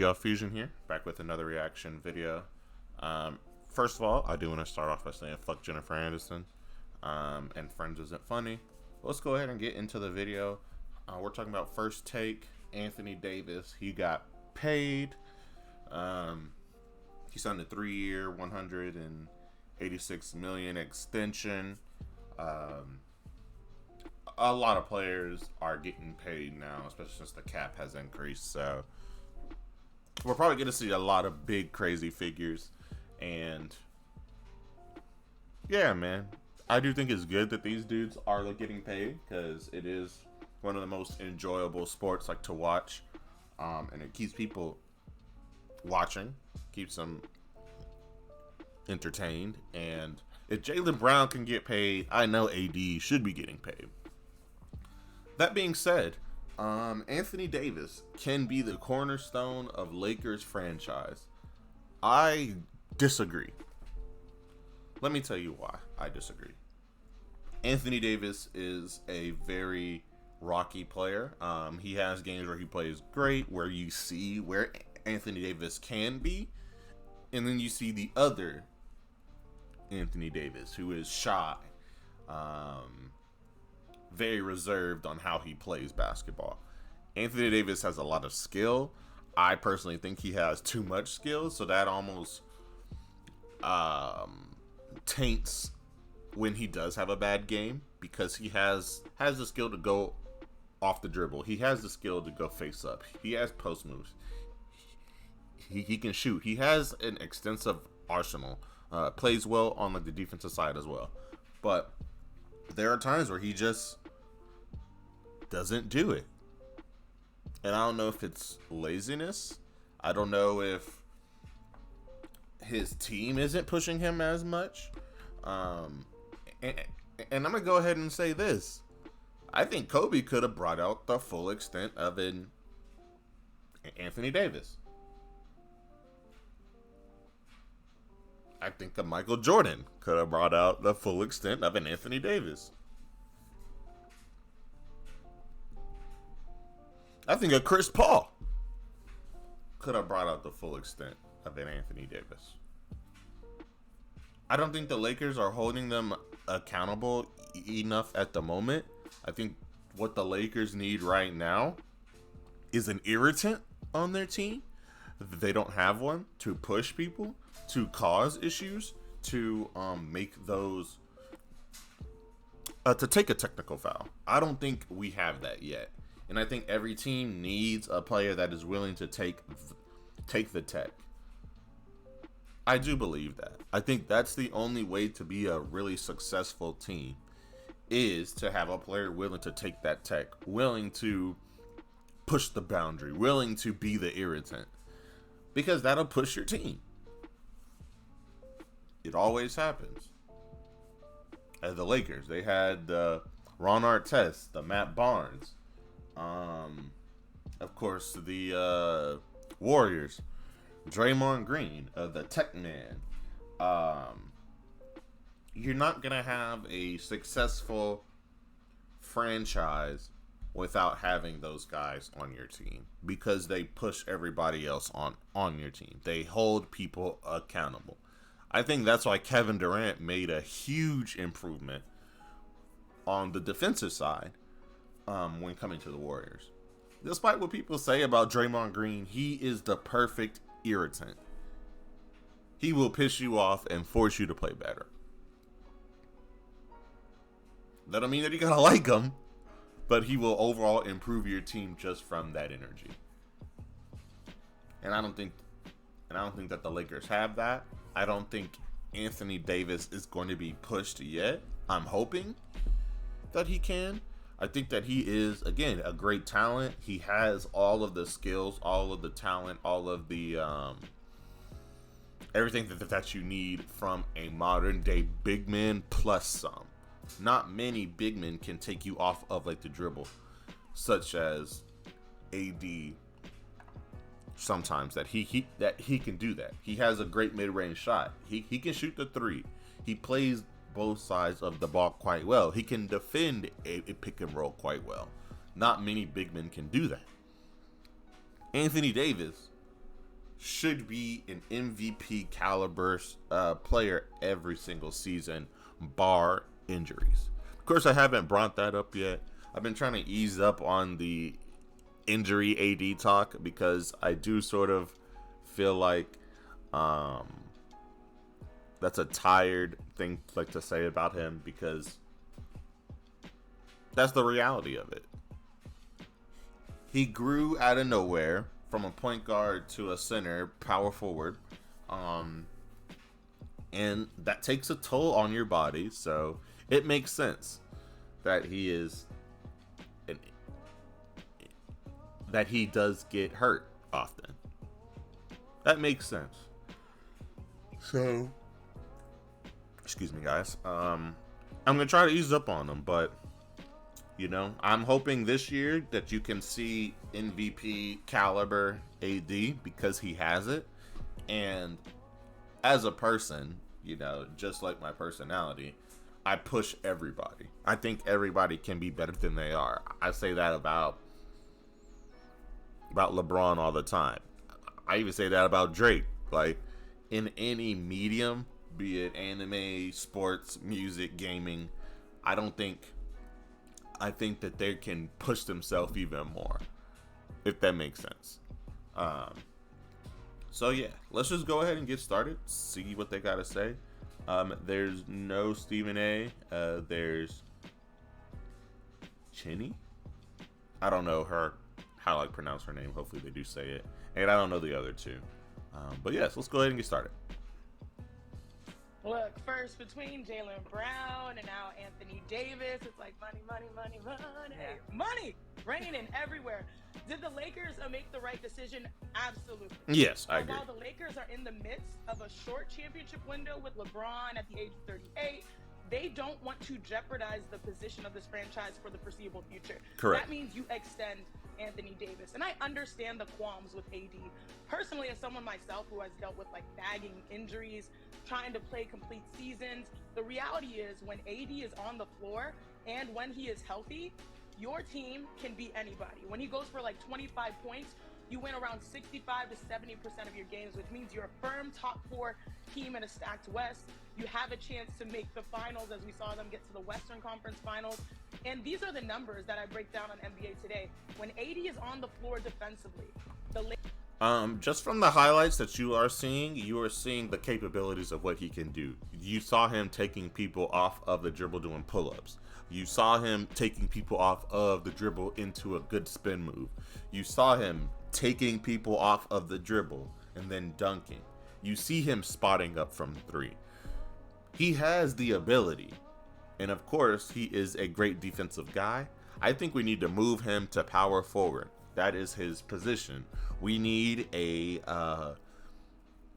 Yo, Fuzion here, back with another reaction video. First of all, I do want to start off by saying fuck Jennifer Aniston, and Friends isn't funny. Let's go ahead and get into the video. We're talking about First Take. Anthony Davis, he got paid. He signed a 3-year, $186 million extension. A lot of players are getting paid now, especially since the cap has increased. So we're probably going to see a lot of big, crazy figures. And yeah, man, I do think it's good that these dudes are getting paid, because it is one of the most enjoyable sports to watch, and it keeps people watching, keeps them entertained. And if Jaylen Brown can get paid, I know AD should be getting paid. That being said, Anthony Davis can be the cornerstone of Lakers franchise. I disagree. Let me tell you why I disagree. Anthony Davis is a very rocky player. He has games where he plays great, where you see where Anthony Davis can be, and then you see the other Anthony Davis, who is shy, very reserved on how he plays basketball. Anthony Davis has a lot of skill. I personally think he has too much skill, so that almost taints when he does have a bad game, because he has the skill to go off the dribble. He has the skill to go face up. He has post moves. He can shoot. He has an extensive arsenal. Plays well on the defensive side as well. But there are times where he just doesn't do it. And I don't know if it's laziness. I don't know if his team isn't pushing him as much. And I'm going to go ahead and say this. I think Kobe could have brought out the full extent of an Anthony Davis. I think a Michael Jordan could have brought out the full extent of an Anthony Davis. I think a Chris Paul could have brought out the full extent of an Anthony Davis. I don't think the Lakers are holding them accountable enough at the moment. I think what the Lakers need right now is an irritant on their team. They don't have one to push people, to cause issues, to make those, to take a technical foul. I don't think we have that yet. And I think every team needs a player that is willing to take the tech. I do believe that. I think that's the only way to be a really successful team, is to have a player willing to take that tech, willing to push the boundary, willing to be the irritant, because that'll push your team. It always happens. As the Lakers, they had Ron Artest, the Matt Barnes. Of course, the Warriors, Draymond Green, the Tech Man. You're not going to have a successful franchise without having those guys on your team, because they push everybody else on your team. They hold people accountable. I think that's why Kevin Durant made a huge improvement on the defensive side when coming to the Warriors. Despite what people say about Draymond Green, he is the perfect irritant. He will piss you off and force you to play better. That don't mean that you gotta like him, but he will overall improve your team just from that energy. And I don't think that the Lakers have that. I don't think Anthony Davis is going to be pushed yet. I'm hoping that he can. I think that he is, again, a great talent. He has all of the skills, all of the talent, all of the everything that you need from a modern day big man plus some. Not many big men can take you off of the dribble, such as AD. Sometimes that he can do that. He has a great mid-range shot. He can shoot the three. He plays both sides of the ball quite well. He can defend a pick and roll quite well. Not many big men can do that. Anthony Davis should be an MVP caliber player every single season, bar injuries. Of course, I haven't brought that up yet. I've been trying to ease up on the injury AD talk because I do sort of feel like that's a tired thing like to say about him, because that's the reality of it. He grew out of nowhere from a point guard to a center, power forward, and that takes a toll on your body. So it makes sense that he does get hurt often. That makes sense. So, excuse me, guys. I'm gonna try to ease up on him, but I'm hoping this year that you can see MVP caliber AD, because he has it. And as a person, just like my personality, I push everybody. I think everybody can be better than they are. I say that about LeBron all the time. I even say that about Drake. Like, in any medium, be it anime, sports, music, gaming, I think that they can push themselves even more, if that makes sense. So yeah, let's just go ahead and get started. See what they got to say. There's no Stephen A. There's Chinny. I don't know how to pronounce her name. Hopefully they do say it. And I don't know the other two. But yes, let's go ahead and get started. Look, first between Jaylen Brown and now Anthony Davis, it's like money, money, raining everywhere. Did the Lakers make the right decision? Absolutely. Yes, I agree. While the Lakers are in the midst of a short championship window with LeBron at the age of 38, they don't want to jeopardize the position of this franchise for the foreseeable future. Correct. That means you extend Anthony Davis. And I understand the qualms with AD. Personally, as someone myself who has dealt with nagging injuries, trying to play complete seasons, the reality is when AD is on the floor and when he is healthy, your team can beat anybody. When he goes for 25 points, you win around 65 to 70% of your games, which means you're a firm top 4 team in a stacked West. You have a chance to make the finals, as we saw them get to the Western Conference Finals. And these are the numbers that I break down on NBA Today. When AD is on the floor defensively, just from the highlights that you are seeing the capabilities of what he can do. You saw him taking people off of the dribble doing pull-ups. You saw him taking people off of the dribble into a good spin move. You saw him taking people off of the dribble and then dunking. You see him spotting up from 3. He has the ability. And of course, he is a great defensive guy. I think we need to move him to power forward. That is his position. We need a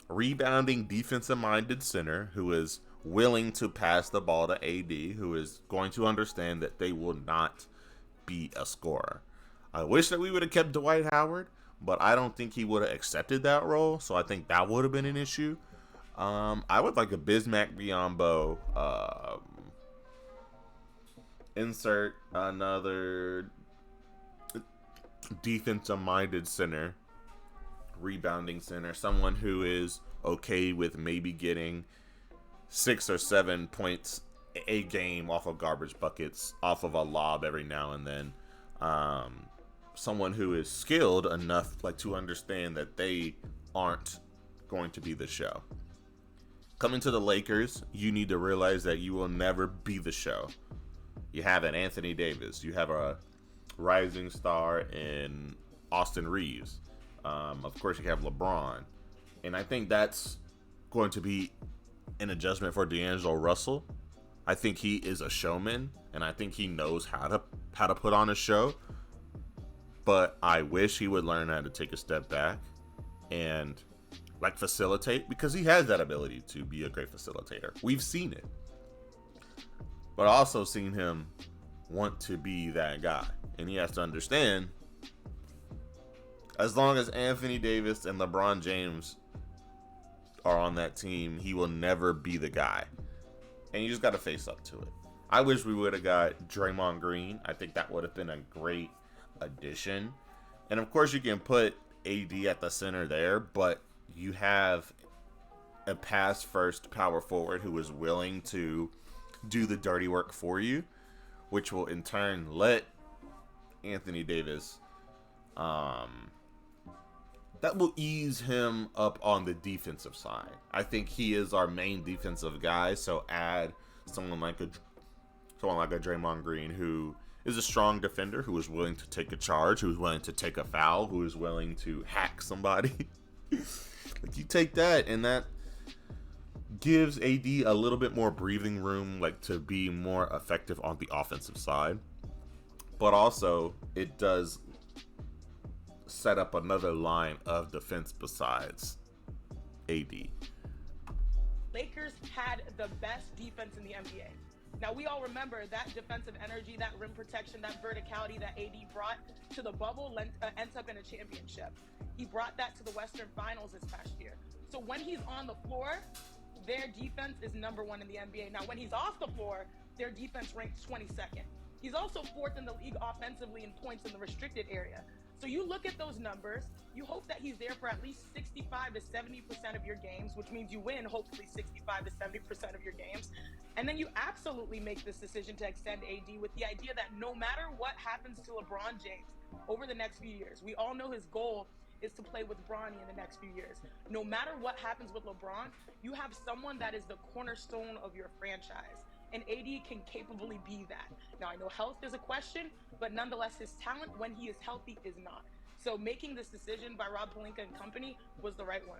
rebounding, defensive-minded center who is willing to pass the ball to AD, who is going to understand that they will not be a scorer. I wish that we would have kept Dwight Howard, but I don't think he would have accepted that role, so I think that would have been an issue. I would like a Bismack Biyombo. Insert another defensive-minded center, rebounding center, someone who is okay with maybe getting 6 or 7 points a game off of garbage buckets, off of a lob every now and then. Someone who is skilled enough to understand that they aren't going to be the show. Coming to the Lakers, you need to realize that you will never be the show. You have an Anthony Davis. You have a rising star in Austin Reeves. Of course, you have LeBron. And I think that's going to be an adjustment for D'Angelo Russell. I think he is a showman, and I think he knows how to put on a show. But I wish he would learn how to take a step back and facilitate, because he has that ability to be a great facilitator. We've seen it. But I also seen him want to be that guy. And he has to understand, as long as Anthony Davis and LeBron James are on that team, he will never be the guy. And you just got to face up to it. I wish we would have got Draymond Green. I think that would have been a great addition. And of course, you can put AD at the center there, but You have a pass first power forward who is willing to do the dirty work for you, which will in turn let Anthony Davis, that will ease him up on the defensive side. I think he is our main defensive guy, so add someone like a Draymond Green, who is a strong defender, who is willing to take a charge, who is willing to take a foul, who is willing to hack somebody. Like, you take that, and that gives AD a little bit more breathing room, like, to be more effective on the offensive side. But also, it does set up another line of defense besides AD. Lakers had the best defense in the NBA. Now, we all remember that defensive energy, that rim protection, that verticality that AD brought to the bubble ends up in a championship. He brought that to the Western Finals this past year. So when he's on the floor, their defense is number one in the NBA. Now, when he's off the floor, their defense ranks 22nd. He's also fourth in the league offensively in points in the restricted area. So you look at those numbers, you hope that he's there for at least 65 to 70% of your games, which means you win, hopefully 65 to 70% of your games. And then you absolutely make this decision to extend AD with the idea that no matter what happens to LeBron James over the next few years, we all know his goal is to play with Bronny in the next few years. No matter what happens with LeBron, you have someone that is the cornerstone of your franchise. And AD can capably be that. Now, I know health is a question, but nonetheless, his talent when he is healthy is not. So making this decision by Rob Pelinka and company was the right one.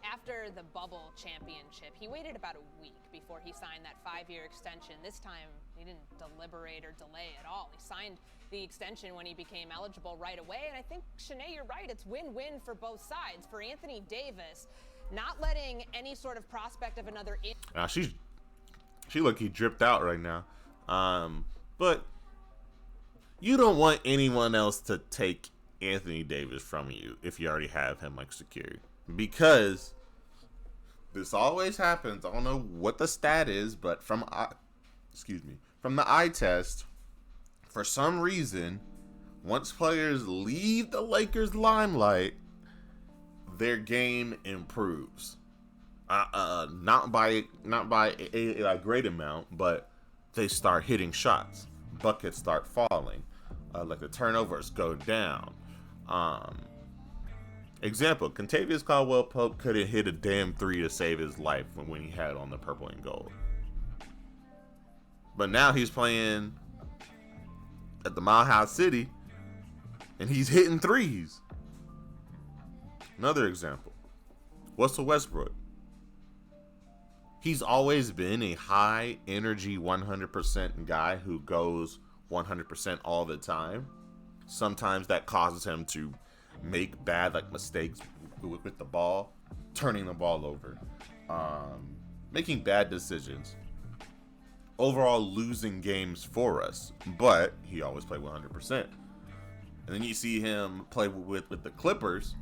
After the bubble championship, he waited about a week before he signed that 5-year extension. This time, he didn't deliberate or delay at all. He signed the extension when he became eligible right away. And I think, Shanae, you're right. It's win-win for both sides. For Anthony Davis, not letting any sort of prospect of another... She look, he dripped out right now. But you don't want anyone else to take Anthony Davis from you if you already have him like secured. Because this always happens. I don't know what the stat is, but from the eye test, for some reason, once players leave the Lakers limelight, their game improves. Not by a great amount, but they start hitting shots. Buckets start falling. Like the turnovers go down. Example, Kentavious Caldwell-Pope couldn't hit a damn three to save his life when he had on the purple and gold. But now he's playing at the Mile High City, and he's hitting threes. Another example, Russell Westbrook. He's always been a high energy 100% guy who goes 100% all the time. Sometimes that causes him to make bad mistakes with the ball, turning the ball over, making bad decisions, overall losing games for us. But he always played 100%. And then you see him play with the Clippers,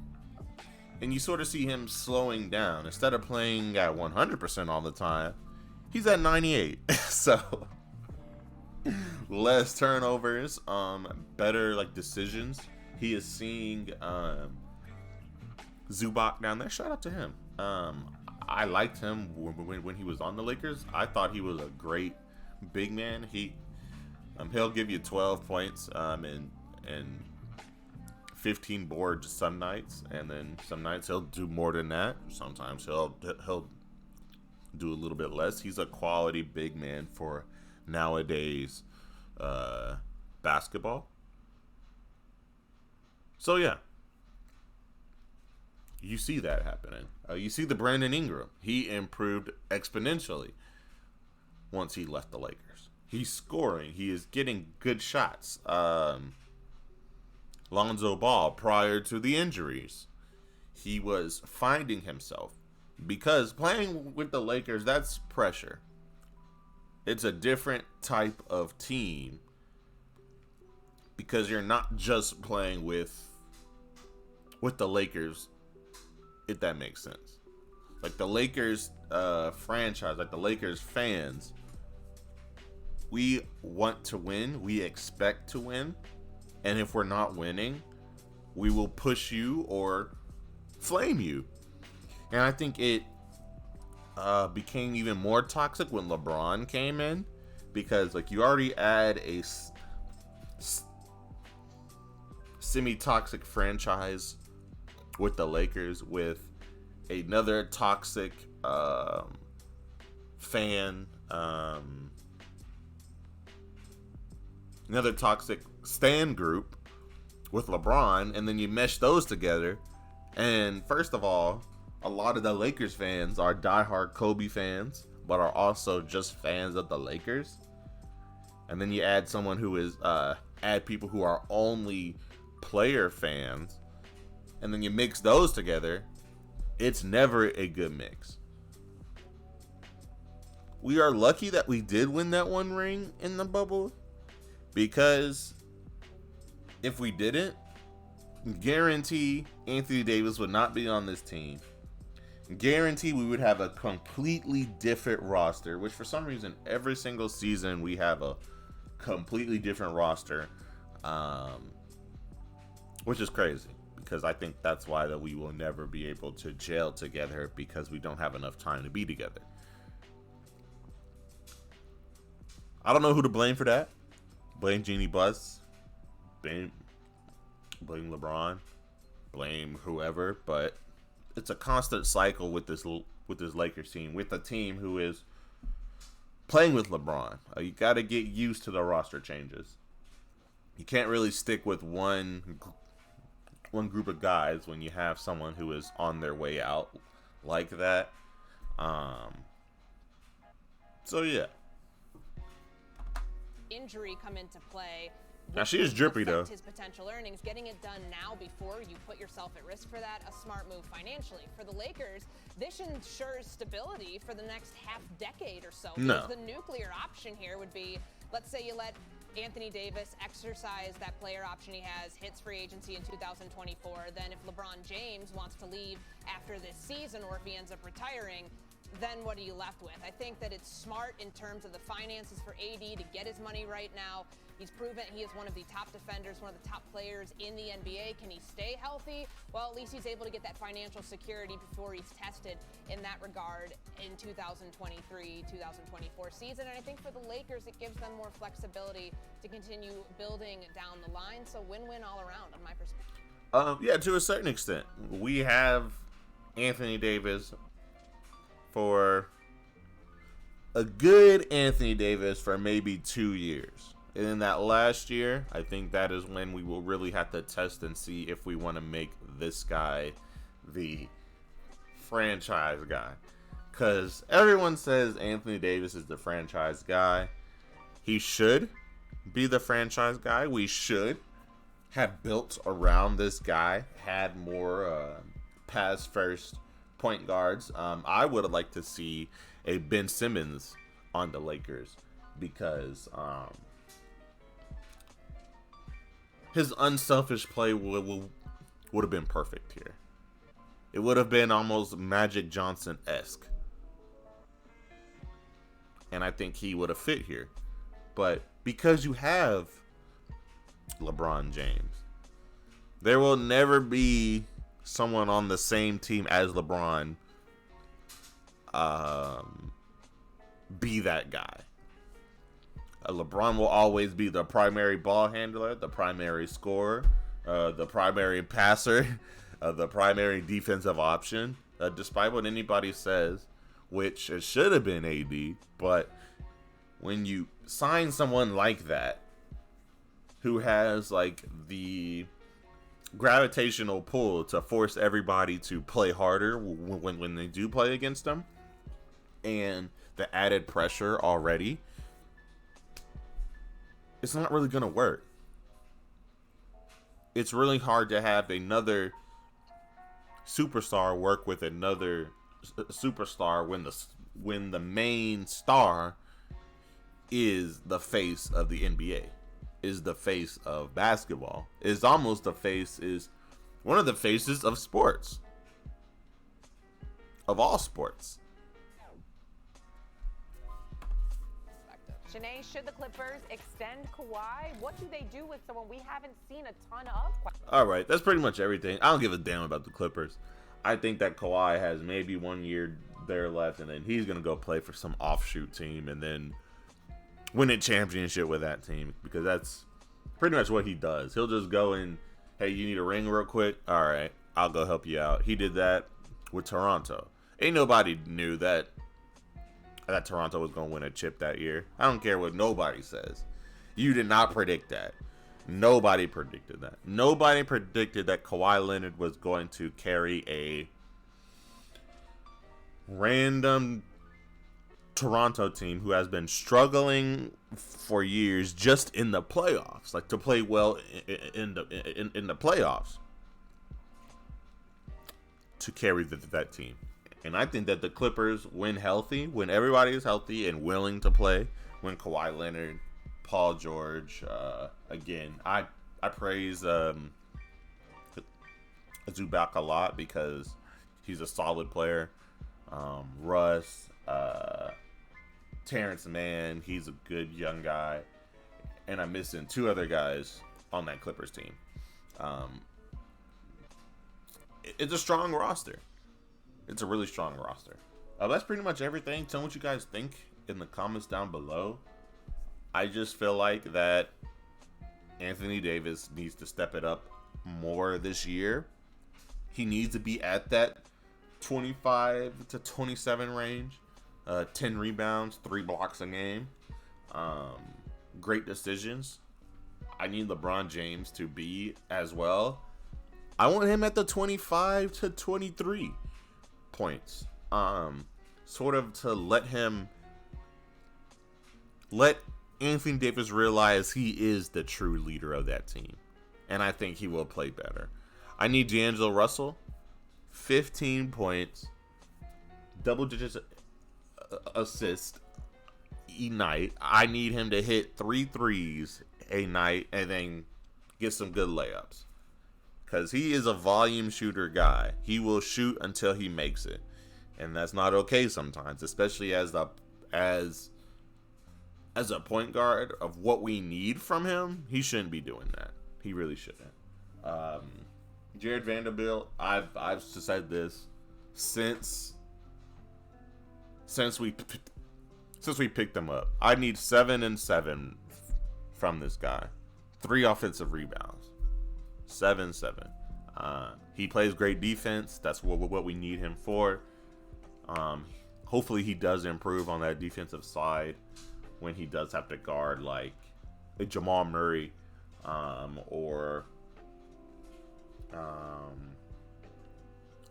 and you sort of see him slowing down. Instead of playing at 100% all the time, he's at 98. So less turnovers, better decisions. He is seeing Zubac down there. Shout out to him. I liked him when he was on the Lakers. I thought he was a great big man. He'll give you 12 points and 15 boards some nights, and then some nights he'll do more than that. Sometimes he'll do a little bit less. He's a quality big man for nowadays basketball. So yeah, you see that happening. You see the Brandon Ingram. He improved exponentially once he left the Lakers. He's scoring. He is getting good shots. Lonzo Ball, prior to the injuries, he was finding himself, because playing with the Lakers, that's pressure. It's a different type of team, because you're not just playing with the Lakers, if that makes sense. Like the Lakers franchise, like the Lakers fans, we want to win. We expect to win. And if we're not winning, we will push you or flame you. And I think it became even more toxic when LeBron came in, because like you already add a semi-toxic franchise with the Lakers, with another toxic fan, another toxic stan group with LeBron, and then you mesh those together. And first of all, a lot of the Lakers fans are diehard Kobe fans, but are also just fans of the Lakers. And then you add someone who is add people who are only player fans, and then you mix those together. It's never a good mix. We are lucky that we did win that one ring in the bubble, because if we didn't, guarantee Anthony Davis would not be on this team. Guarantee we would have a completely different roster, which for some reason every single season we have a completely different roster, which is crazy, because I think that's why that we will never be able to gel together, because we don't have enough time to be together. I don't know who to blame for that. Blame Jeannie Buss, blame LeBron, blame whoever, but it's a constant cycle with this Lakers team, with a team who is playing with LeBron. You got to get used to the roster changes. You can't really stick with one group of guys when you have someone who is on their way out like that. So yeah. Injury come into play. Now she is drippy though. His potential earnings, getting it done now before you put yourself at risk for that, a smart move financially. For the Lakers, this ensures stability for the next half decade or so. No. Because the nuclear option here would be, let's say you let Anthony Davis exercise that player option he has, hits free agency in 2024. Then if LeBron James wants to leave after this season, or if he ends up retiring, then what are you left with? I think that it's smart in terms of the finances for AD to get his money right now. He's proven he is one of the top defenders, one of the top players in the NBA. Can he stay healthy? Well, at least he's able to get that financial security before he's tested in that regard in 2023-2024 season. And I think for the Lakers, it gives them more flexibility to continue building down the line. So win-win all around on my perspective. Yeah, to a certain extent. We have Anthony Davis for a good Anthony Davis for maybe 2 years. And in that last year, I think that is when we will really have to test and see if we want to make this guy the franchise guy. Because everyone says Anthony Davis is the franchise guy. He should be the franchise guy. We should have built around this guy, had more pass first point guards. I would have liked to see a Ben Simmons on the Lakers, because his unselfish play would have been perfect here. It would have been almost Magic Johnson-esque. And I think he would have fit here. But because you have LeBron James, there will never be someone on the same team as LeBron be that guy. LeBron will always be the primary ball handler, the primary scorer, the primary passer, the primary defensive option, despite what anybody says, which it should have been AD. But when you sign someone like that, who has like the gravitational pull to force everybody to play harder when they do play against them, and the added pressure already, it's not really going to work. It's really hard to have another superstar work with another superstar when the main star is the face of the NBA, is the face of basketball, is almost the face, is one of the faces of sports, of all sports. Janae, should the Clippers extend Kawhi? What do they do with someone we haven't seen a ton of? All right, that's pretty much everything. I don't give a damn about the Clippers. I think that Kawhi has maybe 1 year there left, and then he's going to go play for some offshoot team and then win a championship with that team, because that's pretty much what he does. He'll just go and, hey, you need a ring real quick? All right, I'll go help you out. He did that with Toronto. Ain't nobody knew that Toronto was going to win a chip that year. I don't care what nobody says. You did not predict that. Nobody predicted that. Nobody predicted that Kawhi Leonard was going to carry a random Toronto team who has been struggling for years just in the playoffs, like to play well in the playoffs, to carry that team. And I think that the Clippers, when healthy, when everybody is healthy and willing to play, when Kawhi Leonard, Paul George, again, I praise Zubac a lot because he's a solid player. Russ, Terrence Mann, he's a good young guy. And I'm missing 2 other guys on that Clippers team. It's a strong roster. It's a really strong roster. That's pretty much everything. Tell me what you guys think in the comments down below. I just feel like that Anthony Davis needs to step it up more this year. He needs to be at that 25 to 27 range. 10 rebounds, 3 blocks a game. Great decisions. I need LeBron James to be as well. I want him at the 25 to 23 points. Sort of to let Anthony Davis realize he is the true leader of that team. And I think he will play better. I need D'Angelo Russell, 15 points, double digits assist a night. I need him to hit 3 threes a night and then get some good layups. Because he is a volume shooter guy. He will shoot until he makes it. And that's not okay sometimes, especially as a point guard of what we need from him. He shouldn't be doing that. He really shouldn't. Jared Vanderbilt, I've said this since we picked him up. I need 7 and 7 from this guy. 3 offensive rebounds. 7-7. He plays great defense. That's what we need him for. Hopefully he does improve on that defensive side when he does have to guard like a Jamal Murray or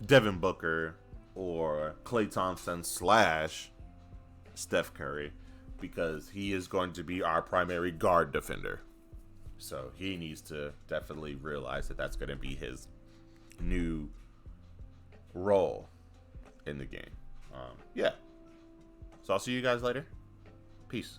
Devin Booker or Klay Thompson / Steph Curry, because he is going to be our primary guard defender. So he needs to definitely realize that that's going to be his new role in the game. Yeah. So I'll see you guys later. Peace.